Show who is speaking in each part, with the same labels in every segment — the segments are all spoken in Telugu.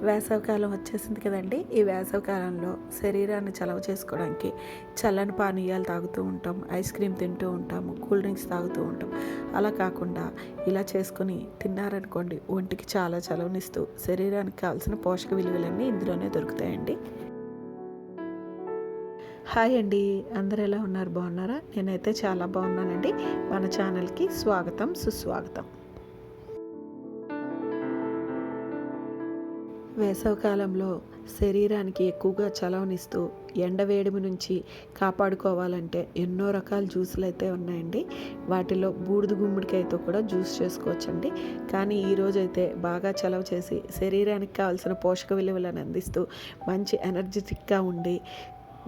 Speaker 1: వేసవికాలం వచ్చేసింది కదండి. ఈ వేసవికాలంలో శరీరాన్ని చలవ చేసుకోవడానికి చల్లని పానీయాలు తాగుతూ ఉంటాం, ఐస్ క్రీమ్ తింటూ ఉంటాము, కూల్ డ్రింక్స్ తాగుతూ ఉంటాం. అలా కాకుండా ఇలా చేసుకొని తిన్నారనుకోండి, ఒంటికి చాలా చలవనిస్తూ శరీరానికి కావాల్సిన పోషక విలువలన్నీ ఇందులోనే దొరుకుతాయండి. హాయ్ అండి, అందరు ఎలా ఉన్నారు? బాగున్నారా? నేనైతే చాలా బాగున్నానండి. మన ఛానల్కి స్వాగతం, సుస్వాగతం. వేసవికాలంలో శరీరానికి ఎక్కువగా చలవనిస్తూ ఎండవేడిమి నుంచి కాపాడుకోవాలంటే ఎన్నో రకాల జ్యూసులు అయితే ఉన్నాయండి. వాటిలో బూడిద గుమ్మడికాయతో కూడా జ్యూస్ చేసుకోవచ్చండి. కానీ ఈరోజైతే బాగా చలవ చేసి శరీరానికి కావాల్సిన పోషక విలువలను అందిస్తూ మంచి ఎనర్జెటిక్గా ఉండి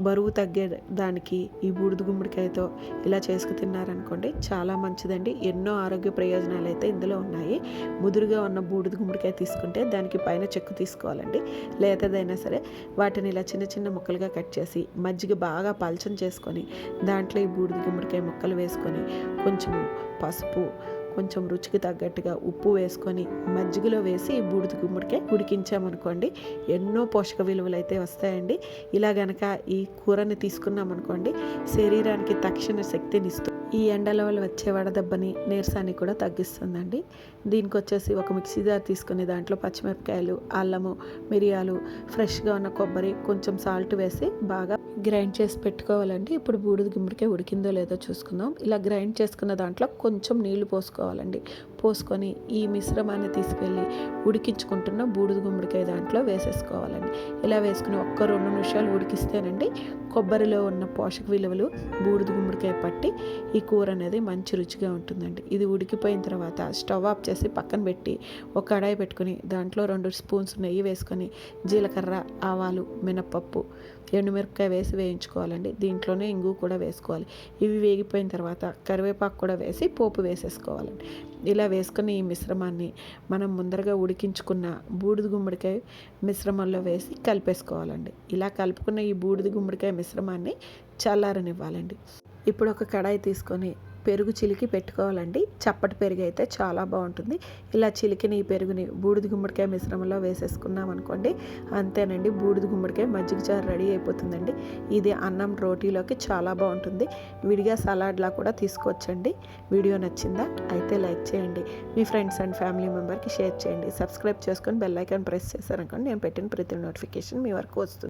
Speaker 1: బరువు తగ్గే దానికి ఈ బూడిద గుమ్మడికాయతో ఇలా చేసుకు తిన్నారనుకోండి, చాలా మంచిదండి. ఎన్నో ఆరోగ్య ప్రయోజనాలు అయితే ఇందులో ఉన్నాయి. ముదురుగా ఉన్న బూడిద గుమ్మడికాయ తీసుకుంటే దానికి పైన చెక్కు తీసుకోవాలండి. లేతదైనా సరే వాటిని ఇలా చిన్న చిన్న ముక్కలుగా కట్ చేసి మజ్జిగ బాగా పలచం చేసుకొని దాంట్లో ఈ బూడిద గుమ్మడికాయ ముక్కలు వేసుకొని కొంచెం పసుపు, కొంచెం రుచికి తగ్గట్టుగా ఉప్పు వేసుకొని మజ్జిగలో వేసి ఈ బూడిద గుమ్మడికాయ ఉడికించామనుకోండి, ఎన్నో పోషక విలువలు అయితే వస్తాయండి. ఇలా గనక ఈ కూరని తీసుకున్నామనుకోండి, శరీరానికి తక్షణ శక్తిని ఇస్తూ ఈ ఎండల వల్ల వచ్చే వడదెబ్బని, నీరసాన్ని కూడా తగ్గిస్తుందండి. దీనికి వచ్చేసి ఒక మిక్సీ జార్ తీసుకుని దాంట్లో పచ్చిమిరపకాయలు, అల్లము, మిరియాలు, ఫ్రెష్గా ఉన్న కొబ్బరి, కొంచెం సాల్ట్ వేసి బాగా గ్రైండ్ చేసి పెట్టుకోవాలండి. ఇప్పుడు బూడిద గుమ్మడికాయ ఉడికిందో లేదో చూసుకుందాం. ఇలా గ్రైండ్ చేసుకున్న దాంట్లో కొంచెం నీళ్లు పోసుకోవాలండి. పోసుకొని ఈ మిశ్రమాన్ని తీసుకెళ్ళి ఉడికించుకుంటున్న బూడిద గుమ్మడికాయ దాంట్లో వేసేసుకోవాలండి. ఇలా వేసుకుని 1-2 నిమిషాలు ఉడికిస్తేనండి కొబ్బరిలో ఉన్న పోషక విలువలు బూడిద గుమ్మడికాయ పట్టి ఈ కూర అనేది మంచి రుచిగా ఉంటుందండి. ఇది ఉడికిపోయిన తర్వాత స్టవ్ ఆఫ్ చేసి పక్కన పెట్టి ఒక కడాయి పెట్టుకుని దాంట్లో 2 స్పూన్స్ నెయ్యి వేసుకొని జీలకర్ర, ఆవాలు, మినపప్పు, ఎండుమిరపకాయ వేసి వేయించుకోవాలండి. దీంట్లోనే ఇంగు కూడా వేసుకోవాలి. ఇవి వేగిపోయిన తర్వాత కరివేపాకు కూడా వేసి పోపు వేసేసుకోవాలండి. ఇలా వేసుకుని ఈ మిశ్రమాన్ని మనం ముందరగా ఉడికించుకున్న బూడిద గుమ్మడికాయ మిశ్రమంలో వేసి కలిపేసుకోవాలండి. ఇలా కలుపుకున్న ఈ బూడిద గుమ్మడికాయ మిశ్రమాన్ని చల్లారనివ్వాలండి. ఇప్పుడు ఒక కడాయి తీసుకొని పెరుగు చిలికి పెట్టుకోవాలండి. చప్పటి పెరుగు అయితే చాలా బాగుంటుంది. ఇలా చిలికిన ఈ పెరుగుని బూడిద గుమ్మడికాయ మిశ్రమంలో వేసేసుకున్నాం అనుకోండి, అంతేనండి, బూడిద గుమ్మడికాయ మజ్జిగ చారు రెడీ అయిపోతుందండి. ఇది అన్నం, రోటీలోకి చాలా బాగుంటుంది. విడిగా సలాడ్లా కూడా తీసుకోవచ్చండి. వీడియో నచ్చిందా? అయితే లైక్ చేయండి. మీ ఫ్రెండ్స్ అండ్ ఫ్యామిలీ మెంబర్కి షేర్ చేయండి. సబ్స్క్రైబ్ చేసుకొని బెల్ ఐకాన్ ప్రెస్ చేశారనుకోండి, నేను పెట్టిన ప్రతి నోటిఫికేషన్ మీ వరకు వస్తుంది.